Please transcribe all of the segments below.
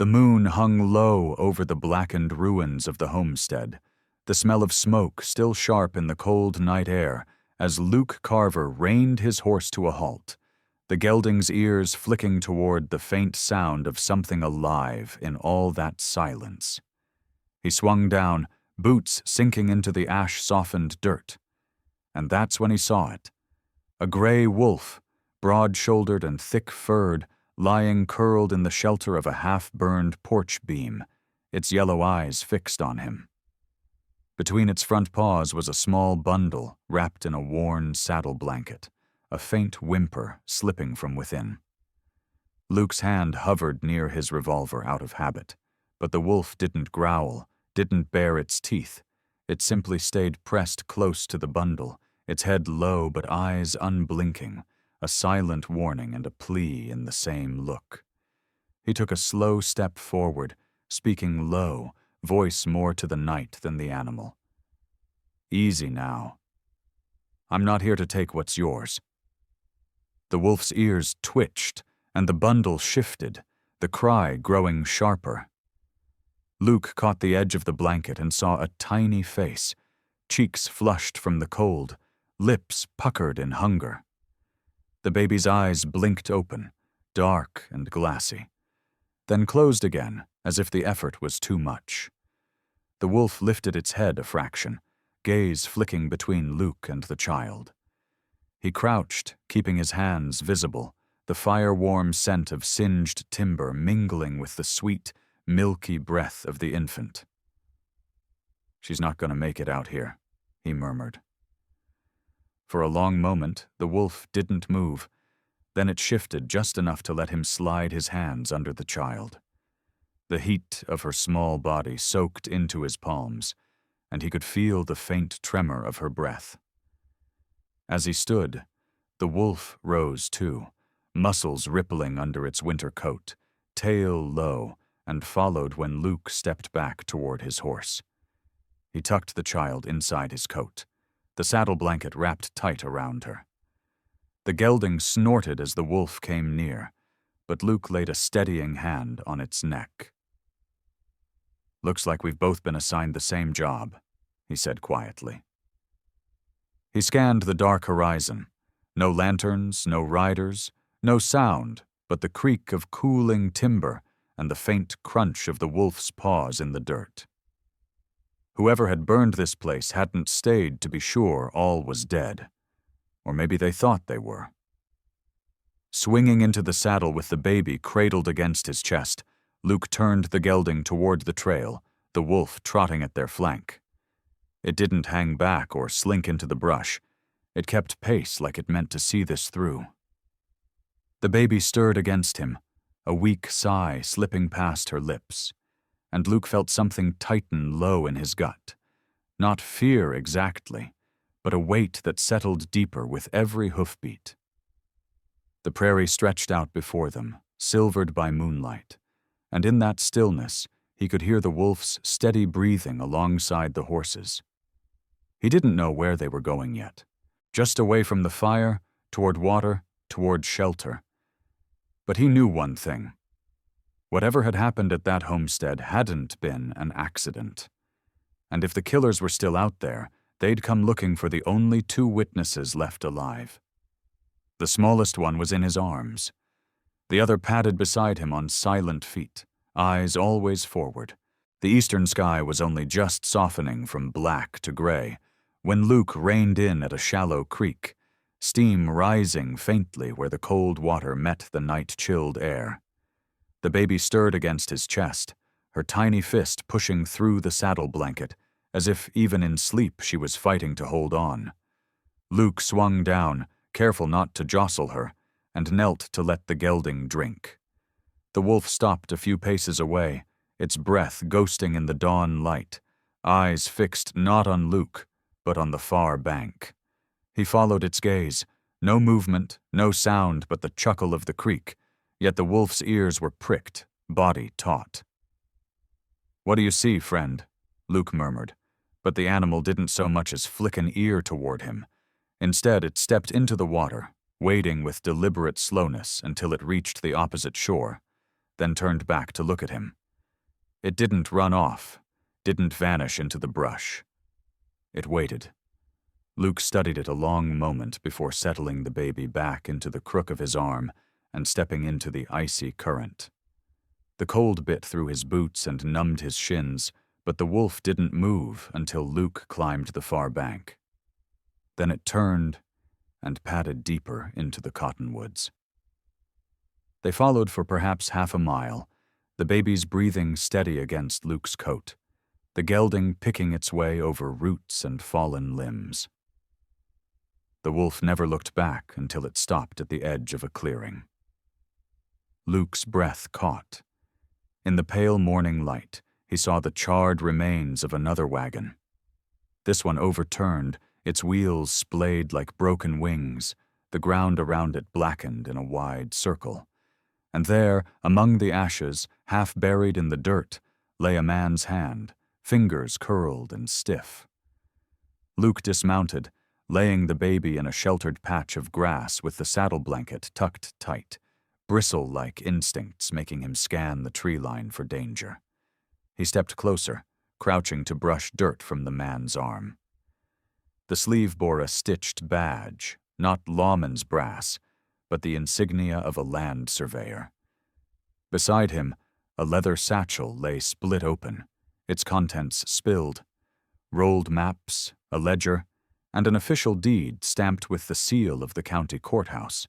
The moon hung low over the blackened ruins of the homestead, the smell of smoke still sharp in the cold night air as Luke Carver reined his horse to a halt, the gelding's ears flicking toward the faint sound of something alive in all that silence. He swung down, boots sinking into the ash-softened dirt. And that's when he saw it. A gray wolf, broad-shouldered and thick-furred, lying curled in the shelter of a half-burned porch beam, its yellow eyes fixed on him. Between its front paws was a small bundle wrapped in a worn saddle blanket, a faint whimper slipping from within. Luke's hand hovered near his revolver out of habit, but the wolf didn't growl, didn't bare its teeth. It simply stayed pressed close to the bundle, its head low but eyes unblinking, a silent warning and a plea in the same look. He took a slow step forward, speaking low, voice more to the night than the animal. "Easy now. I'm not here to take what's yours." The wolf's ears twitched, and the bundle shifted, the cry growing sharper. Luke caught the edge of the blanket and saw a tiny face, cheeks flushed from the cold, lips puckered in hunger. The baby's eyes blinked open, dark and glassy, then closed again as if the effort was too much. The wolf lifted its head a fraction, gaze flicking between Luke and the child. He crouched, keeping his hands visible, the fire-warm scent of singed timber mingling with the sweet, milky breath of the infant. "She's not going to make it out here," he murmured. For a long moment, the wolf didn't move. Then it shifted just enough to let him slide his hands under the child. The heat of her small body soaked into his palms, and he could feel the faint tremor of her breath. As he stood, the wolf rose too, muscles rippling under its winter coat, tail low, and followed when Luke stepped back toward his horse. He tucked the child inside his coat, the saddle blanket wrapped tight around her. The gelding snorted as the wolf came near, but Luke laid a steadying hand on its neck. "Looks like we've both been assigned the same job," he said quietly. He scanned the dark horizon. No lanterns, no riders, no sound, but the creak of cooling timber and the faint crunch of the wolf's paws in the dirt. Whoever had burned this place hadn't stayed to be sure all was dead. Or maybe they thought they were. Swinging into the saddle with the baby cradled against his chest, Luke turned the gelding toward the trail, the wolf trotting at their flank. It didn't hang back or slink into the brush. It kept pace like it meant to see this through. The baby stirred against him, a weak sigh slipping past her lips, and Luke felt something tighten low in his gut. Not fear exactly, but a weight that settled deeper with every hoofbeat. The prairie stretched out before them, silvered by moonlight, and in that stillness he could hear the wolf's steady breathing alongside the horses. He didn't know where they were going yet, just away from the fire, toward water, toward shelter. But he knew one thing. Whatever had happened at that homestead hadn't been an accident. And if the killers were still out there, they'd come looking for the only two witnesses left alive. The smallest one was in his arms. The other padded beside him on silent feet, eyes always forward. The eastern sky was only just softening from black to gray when Luke reined in at a shallow creek, steam rising faintly where the cold water met the night-chilled air. The baby stirred against his chest, her tiny fist pushing through the saddle blanket, as if even in sleep she was fighting to hold on. Luke swung down, careful not to jostle her, and knelt to let the gelding drink. The wolf stopped a few paces away, its breath ghosting in the dawn light, eyes fixed not on Luke, but on the far bank. He followed its gaze, no movement, no sound but the chuckle of the creek, yet the wolf's ears were pricked, body taut. "What do you see, friend?" Luke murmured, but the animal didn't so much as flick an ear toward him. Instead, it stepped into the water, wading with deliberate slowness until it reached the opposite shore. then turned back to look at him. It didn't run off, didn't vanish into the brush. It waited. Luke studied it a long moment before settling the baby back into the crook of his arm and stepping into the icy current. The cold bit through his boots and numbed his shins, but the wolf didn't move until Luke climbed the far bank. Then it turned and padded deeper into the cottonwoods. They followed for perhaps half a mile, the baby's breathing steady against Luke's coat, the gelding picking its way over roots and fallen limbs. The wolf never looked back until it stopped at the edge of a clearing. Luke's breath caught. In the pale morning light, he saw the charred remains of another wagon. This one overturned, its wheels splayed like broken wings, the ground around it blackened in a wide circle. And there, among the ashes, half buried in the dirt, lay a man's hand, fingers curled and stiff. Luke dismounted, laying the baby in a sheltered patch of grass with the saddle blanket tucked tight, bristle-like instincts making him scan the tree line for danger. He stepped closer, crouching to brush dirt from the man's arm. The sleeve bore a stitched badge, not lawman's brass, but the insignia of a land surveyor. Beside him, a leather satchel lay split open, its contents spilled, rolled maps, a ledger, and an official deed stamped with the seal of the county courthouse.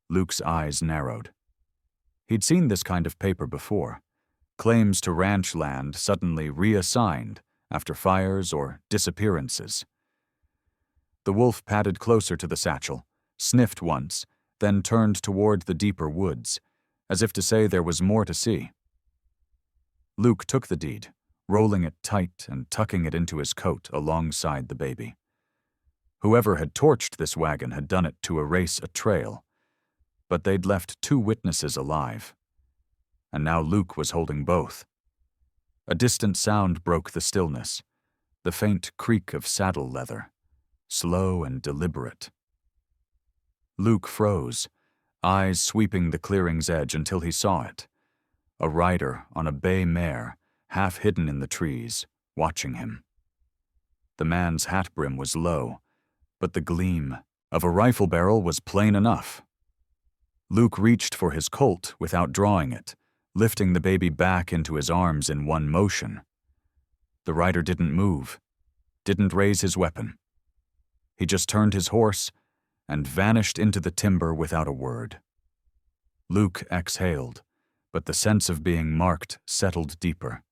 Luke's eyes narrowed. He'd seen this kind of paper before, claims to ranch land suddenly reassigned after fires or disappearances. The wolf padded closer to the satchel, sniffed once, then turned toward the deeper woods, as if to say there was more to see. Luke took the deed, rolling it tight and tucking it into his coat alongside the baby. Whoever had torched this wagon had done it to erase a trail, but they'd left 2 witnesses alive. And now Luke was holding both. A distant sound broke the stillness, the faint creak of saddle leather, slow and deliberate. Luke froze, eyes sweeping the clearing's edge until he saw it. A rider on a bay mare, half hidden in the trees, watching him. The man's hat brim was low, but the gleam of a rifle barrel was plain enough. Luke reached for his Colt without drawing it, lifting the baby back into his arms in one motion. The rider didn't move, didn't raise his weapon. He just turned his horse and vanished into the timber without a word. Luke exhaled, but the sense of being marked settled deeper.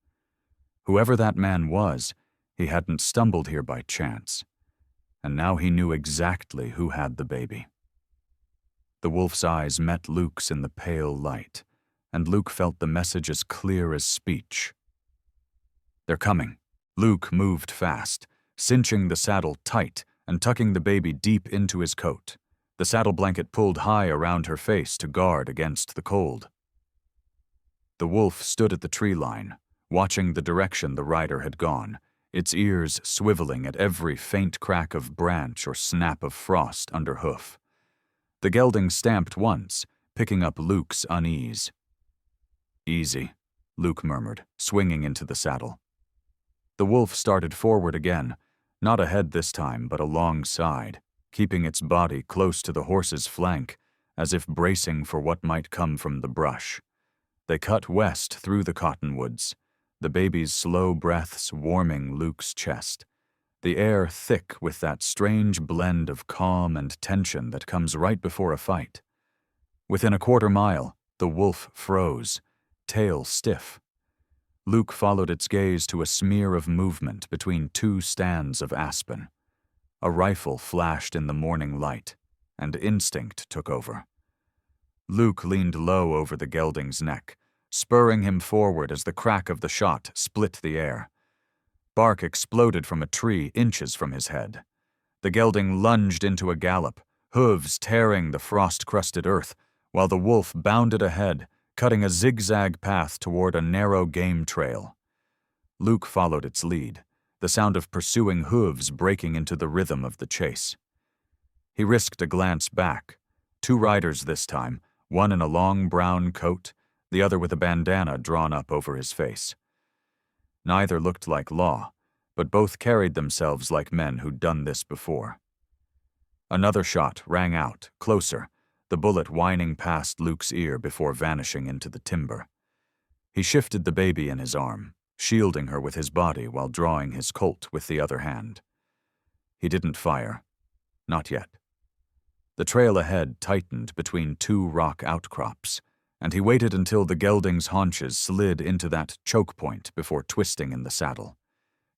Whoever that man was, he hadn't stumbled here by chance, and now he knew exactly who had the baby. The wolf's eyes met Luke's in the pale light, and Luke felt the message as clear as speech. "They're coming." Luke moved fast, cinching the saddle tight and tucking the baby deep into his coat, the saddle blanket pulled high around her face to guard against the cold. The wolf stood at the tree line, watching the direction the rider had gone, its ears swiveling at every faint crack of branch or snap of frost under hoof. The gelding stamped once, picking up Luke's unease. "Easy," Luke murmured, swinging into the saddle. The wolf started forward again, not ahead this time, but alongside, keeping its body close to the horse's flank, as if bracing for what might come from the brush. They cut west through the cottonwoods, the baby's slow breaths warming Luke's chest, the air thick with that strange blend of calm and tension that comes right before a fight. Within a quarter mile, the wolf froze, tail stiff. Luke followed its gaze to a smear of movement between 2 stands of aspen. A rifle flashed in the morning light, and instinct took over. Luke leaned low over the gelding's neck, spurring him forward as the crack of the shot split the air. Bark exploded from a tree inches from his head. The gelding lunged into a gallop, hooves tearing the frost-crusted earth, while the wolf bounded ahead, cutting a zigzag path toward a narrow game trail. Luke followed its lead, the sound of pursuing hooves breaking into the rhythm of the chase. He risked a glance back. 2 riders this time, one in a long brown coat, the other with a bandana drawn up over his face. Neither looked like law, but both carried themselves like men who'd done this before. Another shot rang out, closer, the bullet whining past Luke's ear before vanishing into the timber. He shifted the baby in his arm, shielding her with his body while drawing his Colt with the other hand. He didn't fire. Not yet. The trail ahead tightened between two rock outcrops, and he waited until the gelding's haunches slid into that choke point before twisting in the saddle.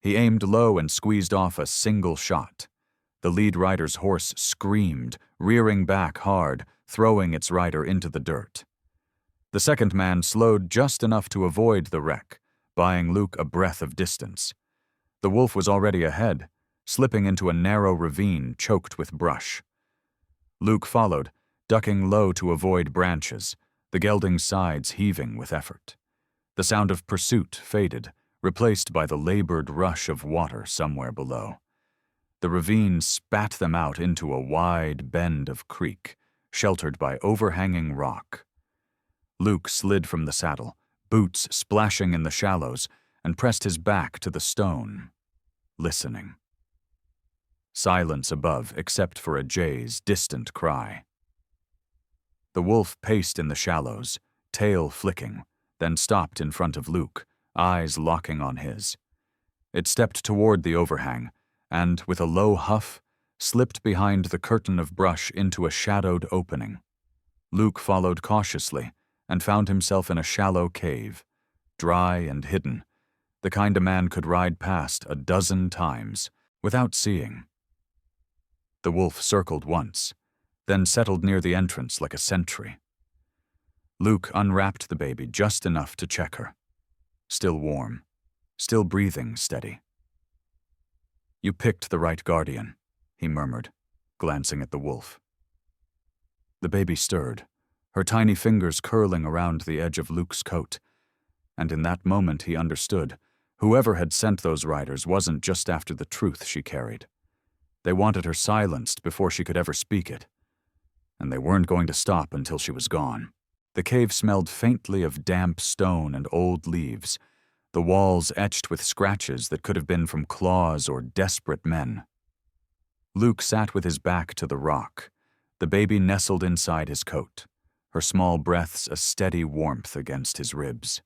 He aimed low and squeezed off a single shot. The lead rider's horse screamed, rearing back hard, throwing its rider into the dirt. The second man slowed just enough to avoid the wreck, buying Luke a breath of distance. The wolf was already ahead, slipping into a narrow ravine choked with brush. Luke followed, ducking low to avoid branches, the gelding's sides heaving with effort. The sound of pursuit faded, replaced by the labored rush of water somewhere below. The ravine spat them out into a wide bend of creek, sheltered by overhanging rock. Luke slid from the saddle, boots splashing in the shallows, and pressed his back to the stone, listening. Silence above except for a jay's distant cry. The wolf paced in the shallows, tail flicking, then stopped in front of Luke, eyes locking on his. It stepped toward the overhang, and, with a low huff, slipped behind the curtain of brush into a shadowed opening. Luke followed cautiously, and found himself in a shallow cave, dry and hidden, the kind a man could ride past a dozen times, without seeing. The wolf circled once, then settled near the entrance like a sentry. Luke unwrapped the baby just enough to check her. Still warm, still breathing steady. "You picked the right guardian," he murmured, glancing at the wolf. The baby stirred, her tiny fingers curling around the edge of Luke's coat, and in that moment he understood whoever had sent those riders wasn't just after the truth she carried. They wanted her silenced before she could ever speak it, and they weren't going to stop until she was gone. The cave smelled faintly of damp stone and old leaves, the walls etched with scratches that could have been from claws or desperate men. Luke sat with his back to the rock, the baby nestled inside his coat, her small breaths a steady warmth against his ribs.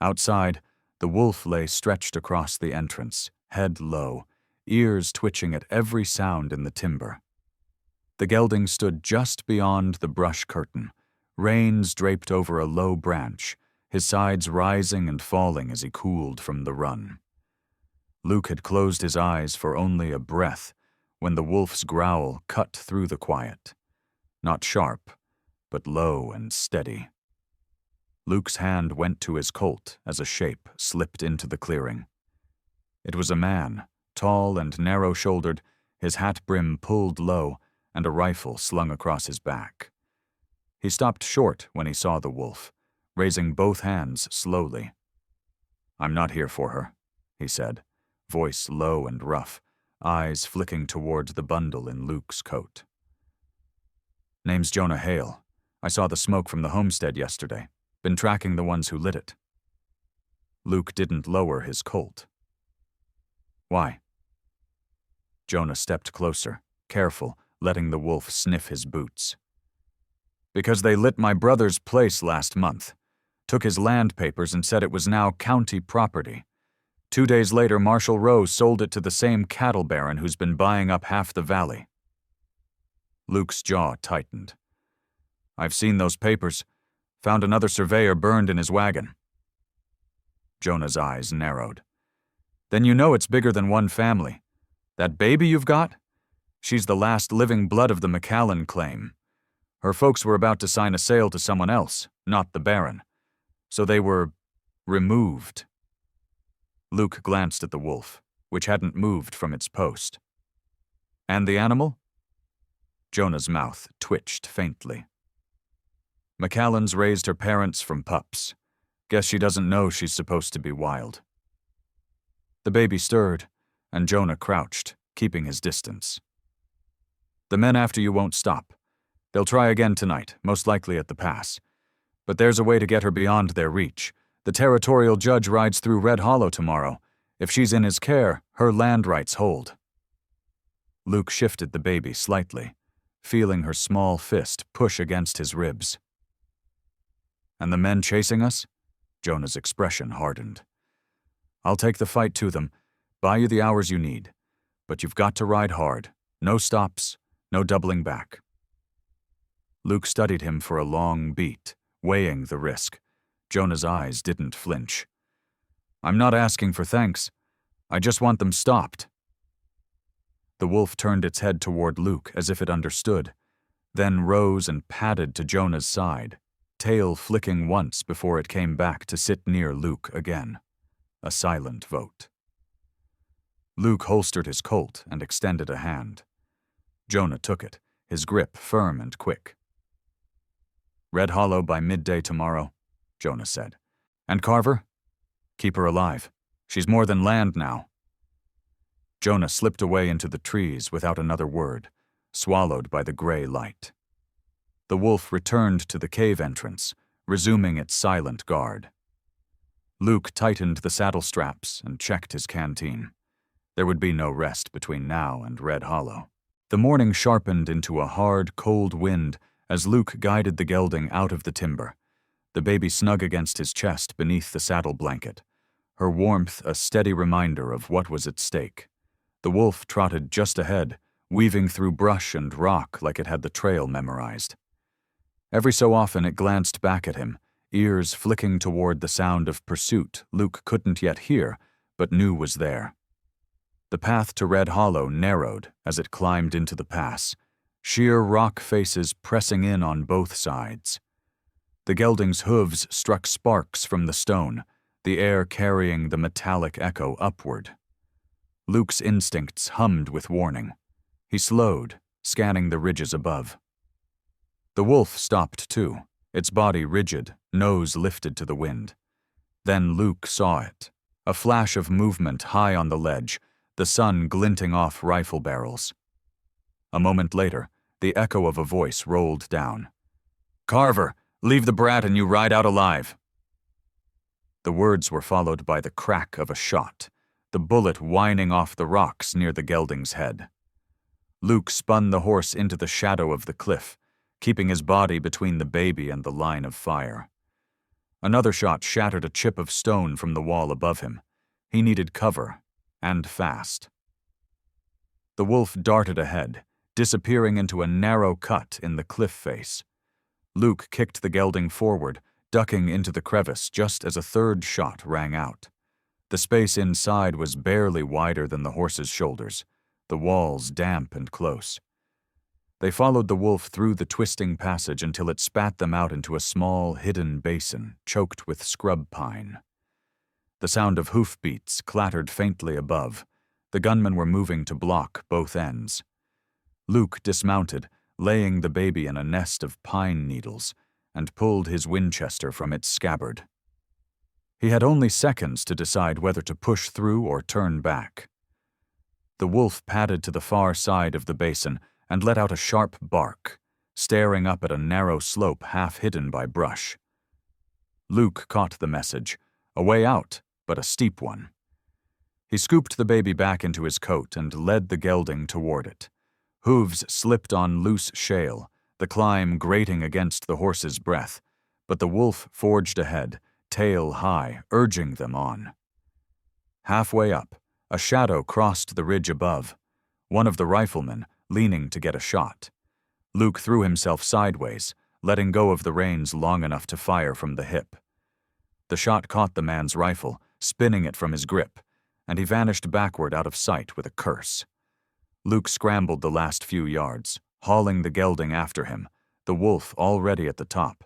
Outside, the wolf lay stretched across the entrance, head low, ears twitching at every sound in the timber. The gelding stood just beyond the brush curtain, reins draped over a low branch, his sides rising and falling as he cooled from the run. Luke had closed his eyes for only a breath when the wolf's growl cut through the quiet. Not sharp, but low and steady. Luke's hand went to his Colt as a shape slipped into the clearing. It was a man, tall and narrow-shouldered, his hat brim pulled low, and a rifle slung across his back. He stopped short when he saw the wolf, raising both hands slowly. "I'm not here for her," he said, voice low and rough, eyes flicking toward the bundle in Luke's coat. "Name's Jonah Hale. I saw the smoke from the homestead yesterday. Been tracking the ones who lit it." Luke didn't lower his Colt. "Why?" Jonah stepped closer, careful, letting the wolf sniff his boots. "Because they lit my brother's place last month. Took his land papers and said it was now county property. 2 days later, Marshal Rose sold it to the same cattle baron who's been buying up half the valley." Luke's jaw tightened. "I've seen those papers. Found another surveyor burned in his wagon." Jonah's eyes narrowed. "Then you know it's bigger than one family. That baby you've got? She's the last living blood of the McAllen claim. Her folks were about to sign a sale to someone else, not the baron. So they were removed." Luke glanced at the wolf, which hadn't moved from its post. "And the animal?" Jonah's mouth twitched faintly. "McAllen's raised her parents from pups. Guess she doesn't know she's supposed to be wild." The baby stirred, and Jonah crouched, keeping his distance. "The men after you won't stop. They'll try again tonight, most likely at the pass. But there's a way to get her beyond their reach. The territorial judge rides through Red Hollow tomorrow. If she's in his care, her land rights hold. Luke shifted the baby slightly, feeling her small fist push against his ribs. And the men chasing us? Jonah's expression hardened. I'll take the fight to them, buy you the hours you need. But you've got to ride hard. No stops, no doubling back. Luke studied him for a long beat, weighing the risk. Jonah's eyes didn't flinch. I'm not asking for thanks. I just want them stopped. The wolf turned its head toward Luke as if it understood, then rose and padded to Jonah's side, tail flicking once before it came back to sit near Luke again. A silent vote. Luke holstered his Colt and extended a hand. Jonah took it, his grip firm and quick. Red Hollow by midday tomorrow, Jonah said. And Carver? Keep her alive. She's more than land now. Jonah slipped away into the trees without another word, swallowed by the gray light. The wolf returned to the cave entrance, resuming its silent guard. Luke tightened the saddle straps and checked his canteen. There would be no rest between now and Red Hollow. The morning sharpened into a hard, cold wind as Luke guided the gelding out of the timber, the baby snug against his chest beneath the saddle blanket, her warmth a steady reminder of what was at stake. The wolf trotted just ahead, weaving through brush and rock like it had the trail memorized. Every so often it glanced back at him, ears flicking toward the sound of pursuit Luke couldn't yet hear, but knew was there. The path to Red Hollow narrowed as it climbed into the pass, sheer rock faces pressing in on both sides. The gelding's hooves struck sparks from the stone, the air carrying the metallic echo upward. Luke's instincts hummed with warning. He slowed, scanning the ridges above. The wolf stopped too, its body rigid, nose lifted to the wind. Then Luke saw it, a flash of movement high on the ledge, the sun glinting off rifle barrels. A moment later, the echo of a voice rolled down. Carver, leave the brat and you ride out alive. The words were followed by the crack of a shot, the bullet whining off the rocks near the gelding's head. Luke spun the horse into the shadow of the cliff, keeping his body between the baby and the line of fire. Another shot shattered a chip of stone from the wall above him. He needed cover, and fast. The wolf darted ahead, disappearing into a narrow cut in the cliff face. Luke kicked the gelding forward, ducking into the crevice just as a third shot rang out. The space inside was barely wider than the horse's shoulders, the walls damp and close. They followed the wolf through the twisting passage until it spat them out into a small, hidden basin choked with scrub pine. The sound of hoofbeats clattered faintly above. The gunmen were moving to block both ends. Luke dismounted, laying the baby in a nest of pine needles, and pulled his Winchester from its scabbard. He had only seconds to decide whether to push through or turn back. The wolf padded to the far side of the basin and let out a sharp bark, staring up at a narrow slope half hidden by brush. Luke caught the message, a way out, but a steep one. He scooped the baby back into his coat and led the gelding toward it. Hooves slipped on loose shale, the climb grating against the horse's breath, but the wolf forged ahead, tail high, urging them on. Halfway up, a shadow crossed the ridge above, one of the riflemen leaning to get a shot. Luke threw himself sideways, letting go of the reins long enough to fire from the hip. The shot caught the man's rifle, spinning it from his grip, and he vanished backward out of sight with a curse. Luke scrambled the last few yards, hauling the gelding after him, the wolf already at the top.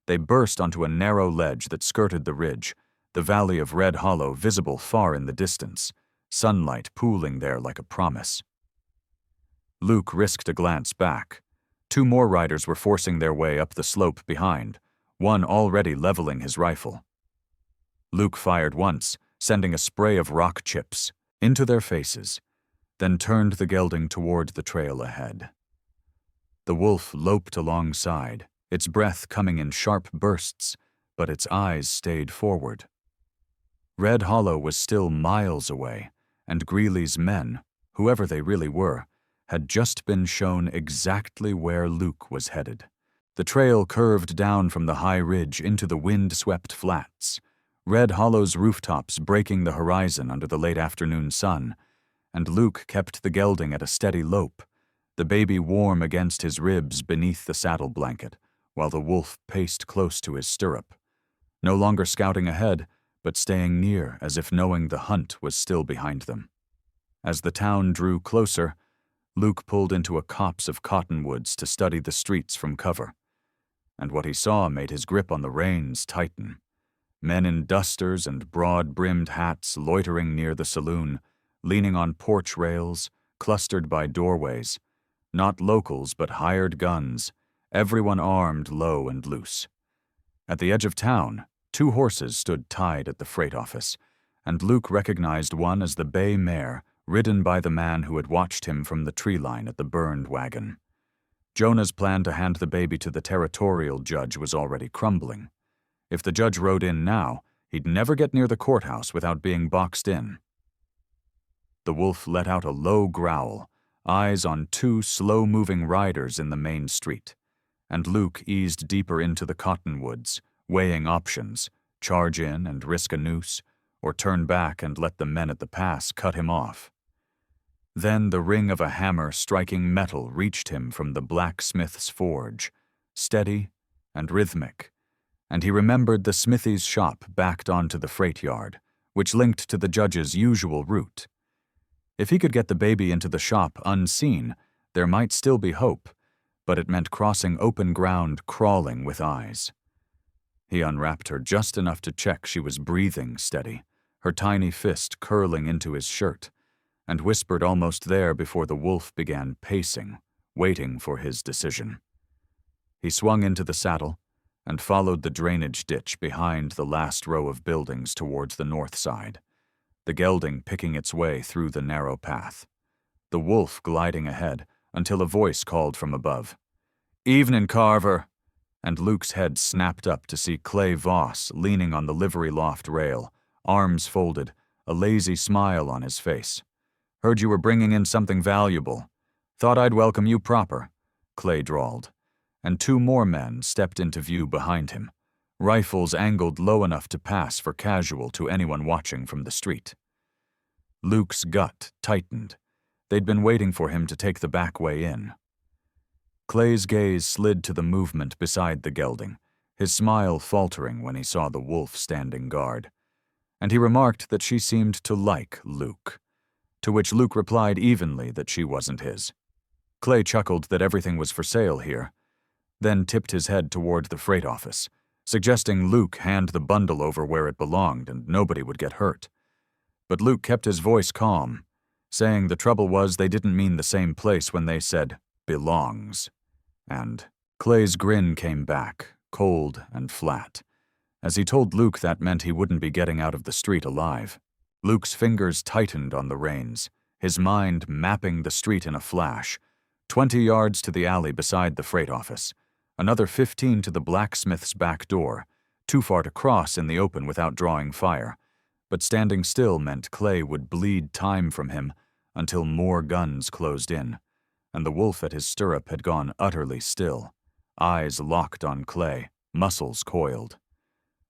They burst onto a narrow ledge that skirted the ridge, the valley of Red Hollow visible far in the distance, sunlight pooling there like a promise. Luke risked a glance back. 2 more riders were forcing their way up the slope behind, one already leveling his rifle. Luke fired once, sending a spray of rock chips into their faces, then turned the gelding toward the trail ahead. The wolf loped alongside, its breath coming in sharp bursts, but its eyes stayed forward. Red Hollow was still miles away, and Greeley's men, whoever they really were, had just been shown exactly where Luke was headed. The trail curved down from the high ridge into the wind-swept flats, Red Hollow's rooftops breaking the horizon under the late afternoon sun, and Luke kept the gelding at a steady lope, the baby warm against his ribs beneath the saddle blanket, while the wolf paced close to his stirrup, no longer scouting ahead, but staying near as if knowing the hunt was still behind them. As the town drew closer, Luke pulled into a copse of cottonwoods to study the streets from cover, and what he saw made his grip on the reins tighten. Men in dusters and broad-brimmed hats loitering near the saloon, leaning on porch rails, clustered by doorways, not locals but hired guns, everyone armed low and loose. At the edge of town, 2 horses stood tied at the freight office, and Luke recognized one as the bay mare ridden by the man who had watched him from the tree line at the burned wagon. Jonah's plan to hand the baby to the territorial judge was already crumbling. If the judge rode in now, he'd never get near the courthouse without being boxed in. The wolf let out a low growl, eyes on 2 slow-moving riders in the main street, and Luke eased deeper into the cottonwoods, weighing options, charge in and risk a noose, or turn back and let the men at the pass cut him off. Then the ring of a hammer striking metal reached him from the blacksmith's forge, steady and rhythmic, and he remembered the smithy's shop backed onto the freight yard, which linked to the judge's usual route. If he could get the baby into the shop unseen, there might still be hope, but it meant crossing open ground crawling with eyes. He unwrapped her just enough to check she was breathing steady, her tiny fist curling into his shirt, and whispered almost there before the wolf began pacing, waiting for his decision. He swung into the saddle and followed the drainage ditch behind the last row of buildings towards the north side, the gelding picking its way through the narrow path, the wolf gliding ahead until a voice called from above, "Evening, Carver," and Luke's head snapped up to see Clay Voss leaning on the livery loft rail, arms folded, a lazy smile on his face. "Heard you were bringing in something valuable. Thought I'd welcome you proper," Clay drawled, and 2 more men stepped into view behind him, rifles angled low enough to pass for casual to anyone watching from the street. Luke's gut tightened. They'd been waiting for him to take the back way in. Clay's gaze slid to the movement beside the gelding, his smile faltering when he saw the wolf standing guard, and he remarked that she seemed to like Luke, to which Luke replied evenly that she wasn't his. Clay chuckled that everything was for sale here, then tipped his head toward the freight office, suggesting Luke hand the bundle over where it belonged and nobody would get hurt. But Luke kept his voice calm, saying the trouble was they didn't mean the same place when they said, "belongs." And Clay's grin came back, cold and flat, as he told Luke that meant he wouldn't be getting out of the street alive. Luke's fingers tightened on the reins, his mind mapping the street in a flash, 20 yards to the alley beside the freight office, another 15 to the blacksmith's back door, too far to cross in the open without drawing fire, but standing still meant Clay would bleed time from him until more guns closed in, and the wolf at his stirrup had gone utterly still, eyes locked on Clay, muscles coiled.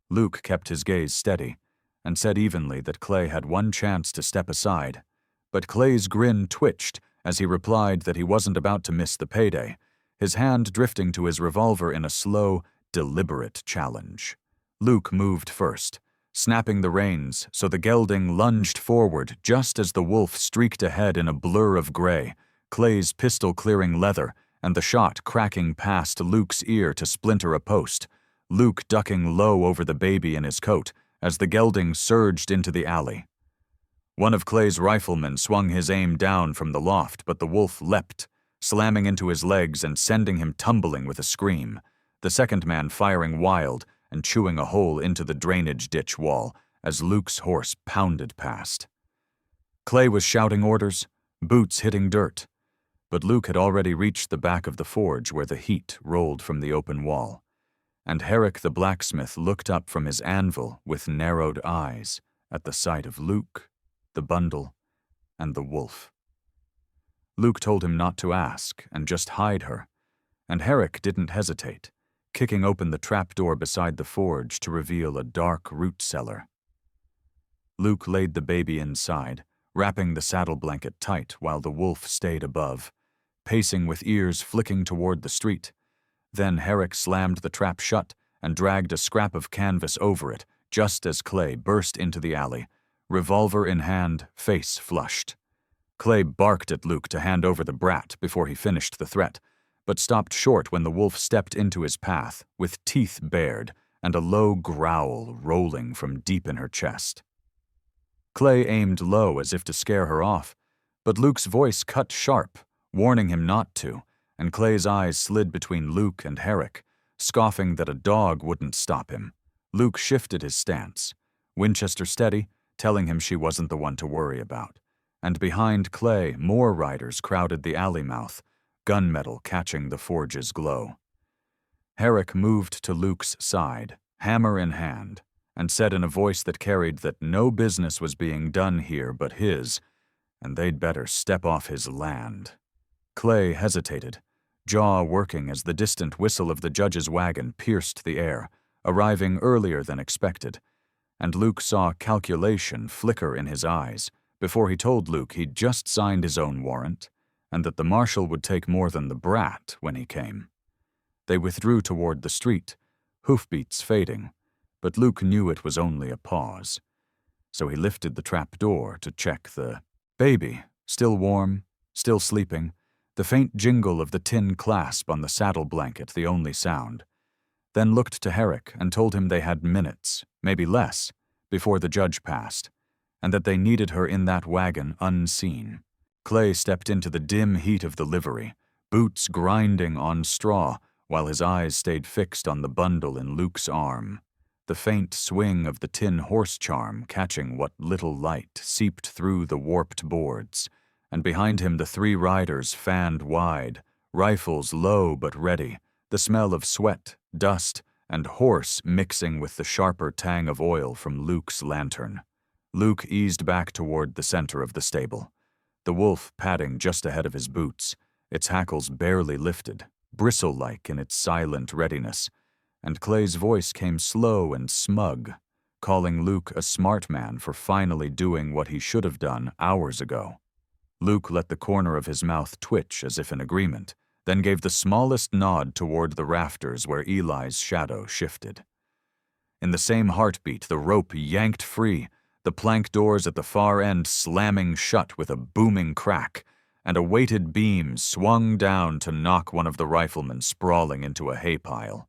Luke kept his gaze steady, and said evenly that Clay had one chance to step aside, but Clay's grin twitched as he replied that he wasn't about to miss the payday, his hand drifting to his revolver in a slow, deliberate challenge. Luke moved first, snapping the reins so the gelding lunged forward just as the wolf streaked ahead in a blur of gray, Clay's pistol clearing leather and the shot cracking past Luke's ear to splinter a post, Luke ducking low over the baby in his coat as the gelding surged into the alley. One of Clay's riflemen swung his aim down from the loft, but the wolf leapt, slamming into his legs and sending him tumbling with a scream, the second man firing wild and chewing a hole into the drainage ditch wall as Luke's horse pounded past. Clay was shouting orders, boots hitting dirt. But Luke had already reached the back of the forge where the heat rolled from the open wall, and Herrick the blacksmith looked up from his anvil with narrowed eyes at the sight of Luke, the bundle, and the wolf. Luke told him not to ask and just hide her, and Herrick didn't hesitate, kicking open the trapdoor beside the forge to reveal a dark root cellar. Luke laid the baby inside, wrapping the saddle blanket tight while the wolf stayed above, pacing with ears flicking toward the street. Then Herrick slammed the trap shut and dragged a scrap of canvas over it just as Clay burst into the alley, revolver in hand, face flushed. Clay barked at Luke to hand over the brat before he finished the threat, but stopped short when the wolf stepped into his path, with teeth bared and a low growl rolling from deep in her chest. Clay aimed low as if to scare her off, but Luke's voice cut sharp, warning him not to, and Clay's eyes slid between Luke and Herrick, scoffing that a dog wouldn't stop him. Luke shifted his stance, Winchester steady, telling him she wasn't the one to worry about, and behind Clay more riders crowded the alley mouth, gunmetal catching the forge's glow. Herrick moved to Luke's side, hammer in hand, and said in a voice that carried that no business was being done here but his, and they'd better step off his land. Clay hesitated, jaw working as the distant whistle of the judge's wagon pierced the air, arriving earlier than expected, and Luke saw calculation flicker in his eyes before he told Luke he'd just signed his own warrant, and that the marshal would take more than the brat when he came. They withdrew toward the street, hoofbeats fading, but Luke knew it was only a pause. So he lifted the trap door to check the baby, still warm, still sleeping, the faint jingle of the tin clasp on the saddle blanket the only sound, then looked to Herrick and told him they had minutes, maybe less, before the judge passed, and that they needed her in that wagon unseen. Clay stepped into the dim heat of the livery, boots grinding on straw, while his eyes stayed fixed on the bundle in Luke's arm, the faint swing of the tin horse charm catching what little light seeped through the warped boards, and behind him the three riders fanned wide, rifles low but ready, the smell of sweat, dust, and horse mixing with the sharper tang of oil from Luke's lantern. Luke eased back toward the center of the stable, the wolf padding just ahead of his boots, its hackles barely lifted, bristle-like in its silent readiness, and Clay's voice came slow and smug, calling Luke a smart man for finally doing what he should have done hours ago. Luke let the corner of his mouth twitch as if in agreement, then gave the smallest nod toward the rafters where Eli's shadow shifted. In the same heartbeat, the rope yanked free, the plank doors at the far end slamming shut with a booming crack, and a weighted beam swung down to knock one of the riflemen sprawling into a hay pile.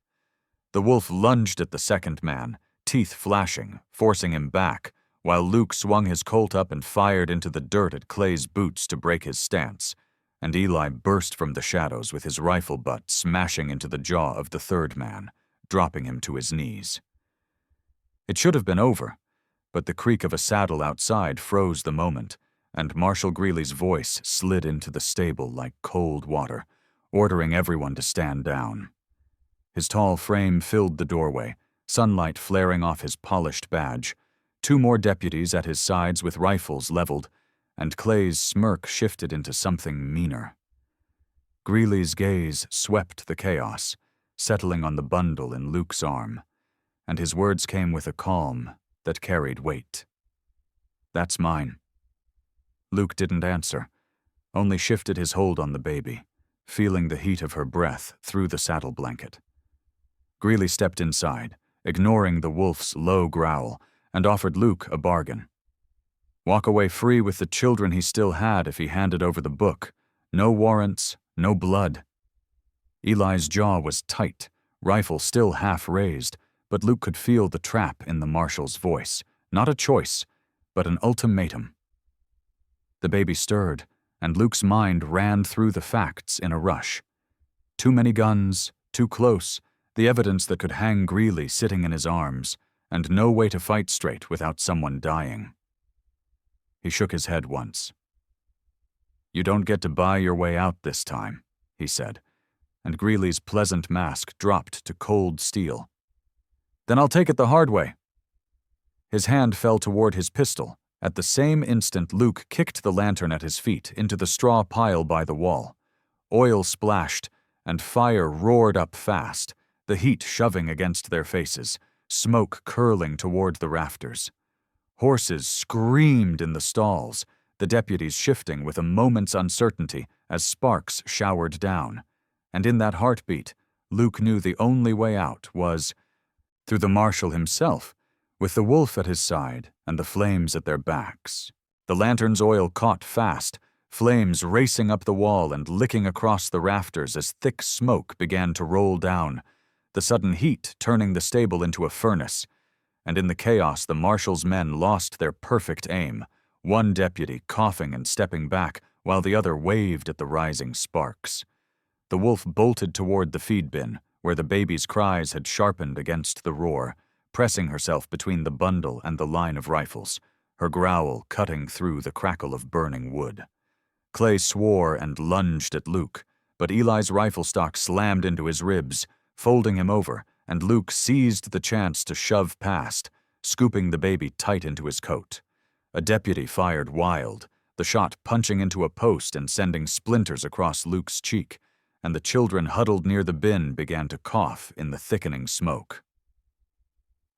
The wolf lunged at the second man, teeth flashing, forcing him back, while Luke swung his Colt up and fired into the dirt at Clay's boots to break his stance, and Eli burst from the shadows with his rifle butt smashing into the jaw of the third man, dropping him to his knees. It should have been over, but the creak of a saddle outside froze the moment, and Marshal Greeley's voice slid into the stable like cold water, ordering everyone to stand down. His tall frame filled the doorway, sunlight flaring off his polished badge, two more deputies at his sides with rifles leveled, and Clay's smirk shifted into something meaner. Greeley's gaze swept the chaos, settling on the bundle in Luke's arm, and his words came with a calm that carried weight. "That's mine." Luke didn't answer, only shifted his hold on the baby, feeling the heat of her breath through the saddle blanket. Greeley stepped inside, ignoring the wolf's low growl, and offered Luke a bargain. Walk away free with the children he still had if he handed over the book. No warrants, no blood. Eli's jaw was tight, rifle still half raised, but Luke could feel the trap in the marshal's voice. Not a choice, but an ultimatum. The baby stirred, and Luke's mind ran through the facts in a rush. Too many guns, too close, the evidence that could hang Greeley sitting in his arms, and no way to fight straight without someone dying. He shook his head once. "You don't get to buy your way out this time," he said, and Greeley's pleasant mask dropped to cold steel. "Then I'll take it the hard way." His hand fell toward his pistol. At the same instant, Luke kicked the lantern at his feet into the straw pile by the wall. Oil splashed, and fire roared up fast, the heat shoving against their faces, smoke curling toward the rafters. Horses screamed in the stalls, the deputies shifting with a moment's uncertainty as sparks showered down. And in that heartbeat, Luke knew the only way out was through the marshal himself, with the wolf at his side and the flames at their backs. The lantern's oil caught fast, flames racing up the wall and licking across the rafters as thick smoke began to roll down, the sudden heat turning the stable into a furnace. And in the chaos, the marshal's men lost their perfect aim, one deputy coughing and stepping back while the other waved at the rising sparks. The wolf bolted toward the feed bin, where the baby's cries had sharpened against the roar, pressing herself between the bundle and the line of rifles, her growl cutting through the crackle of burning wood. Clay swore and lunged at Luke, but Eli's rifle stock slammed into his ribs, folding him over, and Luke seized the chance to shove past, scooping the baby tight into his coat. A deputy fired wild, the shot punching into a post and sending splinters across Luke's cheek, and the children huddled near the bin began to cough in the thickening smoke.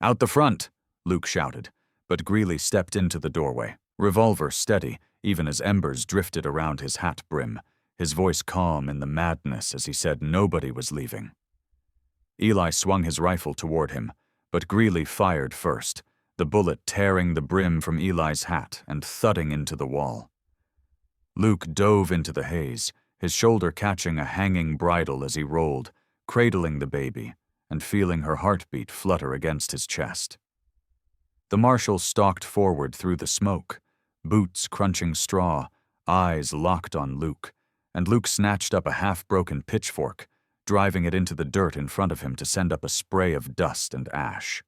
"Out the front!" Luke shouted, but Greeley stepped into the doorway, revolver steady, even as embers drifted around his hat brim, his voice calm in the madness as he said nobody was leaving. Eli swung his rifle toward him, but Greeley fired first, the bullet tearing the brim from Eli's hat and thudding into the wall. Luke dove into the haze, his shoulder catching a hanging bridle as he rolled, cradling the baby and feeling her heartbeat flutter against his chest. The marshal stalked forward through the smoke, boots crunching straw, eyes locked on Luke, and Luke snatched up a half-broken pitchfork, driving it into the dirt in front of him to send up a spray of dust and ash.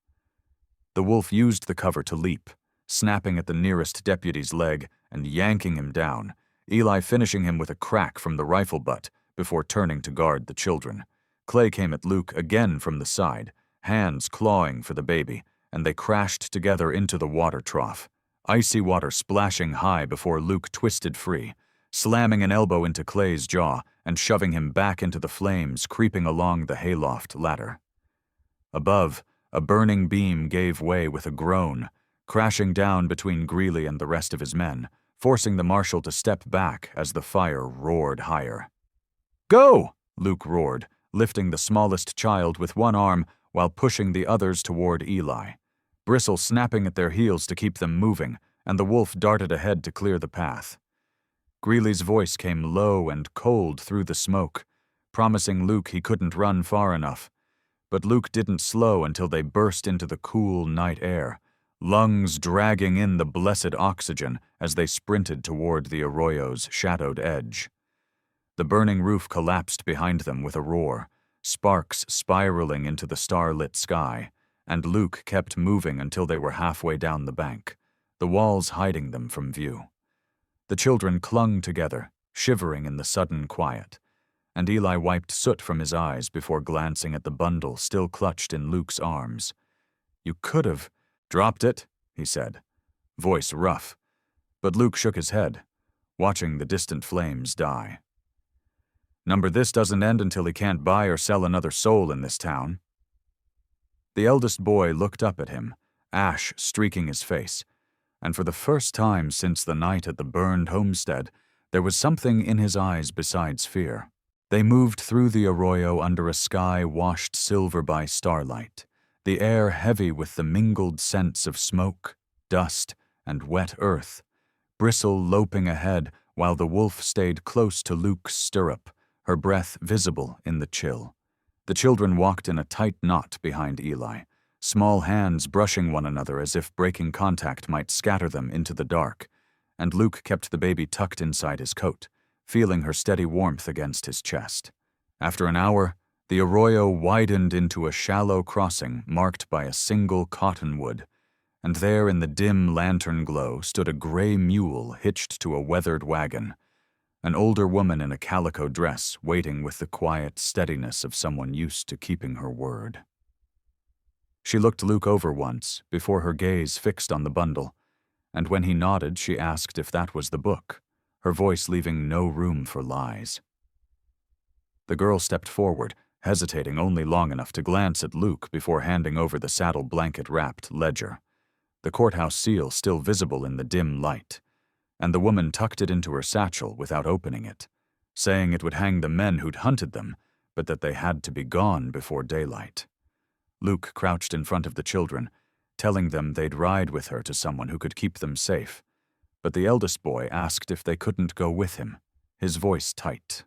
The wolf used the cover to leap, snapping at the nearest deputy's leg and yanking him down, Eli finishing him with a crack from the rifle butt before turning to guard the children. Clay came at Luke again from the side, hands clawing for the baby, and they crashed together into the water trough, icy water splashing high before Luke twisted free, slamming an elbow into Clay's jaw and shoving him back into the flames creeping along the hayloft ladder. Above, a burning beam gave way with a groan, crashing down between Greeley and the rest of his men, forcing the marshal to step back as the fire roared higher. "Go!" Luke roared, lifting the smallest child with one arm while pushing the others toward Eli, Bristle snapping at their heels to keep them moving, and the wolf darted ahead to clear the path. Greeley's voice came low and cold through the smoke, promising Luke he couldn't run far enough. But Luke didn't slow until they burst into the cool night air, lungs dragging in the blessed oxygen as they sprinted toward the arroyo's shadowed edge. The burning roof collapsed behind them with a roar, sparks spiraling into the star-lit sky, and Luke kept moving until they were halfway down the bank, the walls hiding them from view. The children clung together, shivering in the sudden quiet, and Eli wiped soot from his eyes before glancing at the bundle still clutched in Luke's arms. "You could have dropped it," he said, voice rough, but Luke shook his head, watching the distant flames die. "Number this doesn't end until he can't buy or sell another soul in this town." The eldest boy looked up at him, ash streaking his face, and for the first time since the night at the burned homestead, there was something in his eyes besides fear. They moved through the arroyo under a sky washed silver by starlight, the air heavy with the mingled scents of smoke, dust, and wet earth, Bristle loping ahead while the wolf stayed close to Luke's stirrup, her breath visible in the chill. The children walked in a tight knot behind Eli, small hands brushing one another as if breaking contact might scatter them into the dark, and Luke kept the baby tucked inside his coat, feeling her steady warmth against his chest. After an hour, the arroyo widened into a shallow crossing marked by a single cottonwood, and there in the dim lantern glow stood a gray mule hitched to a weathered wagon. an older woman in a calico dress waiting with the quiet steadiness of someone used to keeping her word. She looked Luke over once before her gaze fixed on the bundle, and when he nodded, she asked if that was the book, her voice leaving no room for lies. The girl stepped forward, hesitating only long enough to glance at Luke before handing over the saddle blanket-wrapped ledger, the courthouse seal still visible in the dim light, and the woman tucked it into her satchel without opening it, saying it would hang the men who'd hunted them, but that they had to be gone before daylight. Luke crouched in front of the children, telling them they'd ride with her to someone who could keep them safe, but the eldest boy asked if they couldn't go with him, his voice tight.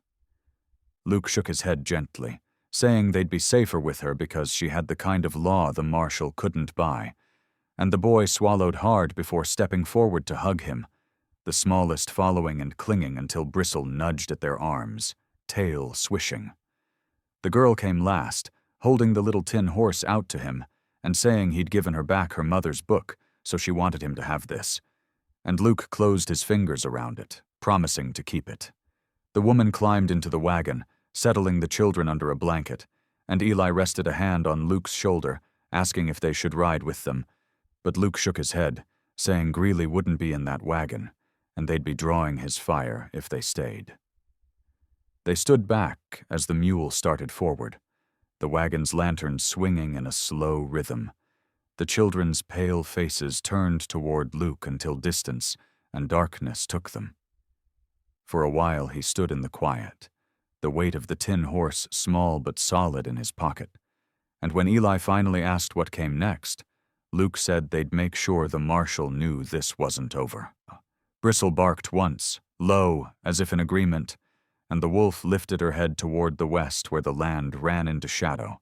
Luke shook his head gently, saying they'd be safer with her because she had the kind of law the marshal couldn't buy, and the boy swallowed hard before stepping forward to hug him, the smallest following and clinging until Bristle nudged at their arms, tail swishing. The girl came last, holding the little tin horse out to him, and saying he'd given her back her mother's book, so she wanted him to have this, and Luke closed his fingers around it, promising to keep it. The woman climbed into the wagon, settling the children under a blanket, and Eli rested a hand on Luke's shoulder, asking if they should ride with them, but Luke shook his head, saying Greeley wouldn't be in that wagon, and they'd be drawing his fire if they stayed. They stood back as the mule started forward, the wagon's lantern swinging in a slow rhythm. The children's pale faces turned toward Luke until distance and darkness took them. For a while he stood in the quiet, the weight of the tin horse small but solid in his pocket, and when Eli finally asked what came next, Luke said they'd make sure the marshal knew this wasn't over. Bristle barked once, low, as if in agreement, and the wolf lifted her head toward the west where the land ran into shadow,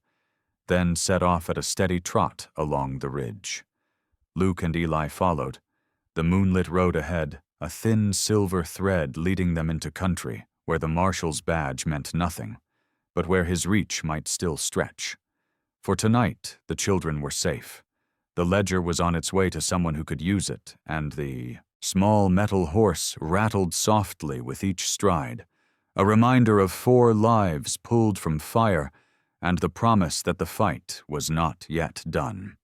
then set off at a steady trot along the ridge. Luke and Eli followed, the moonlit road ahead, a thin silver thread leading them into country where the marshal's badge meant nothing, but where his reach might still stretch. For tonight, the children were safe. The ledger was on its way to someone who could use it, and the small metal horse rattled softly with each stride, a reminder of 4 lives pulled from fire and the promise that the fight was not yet done.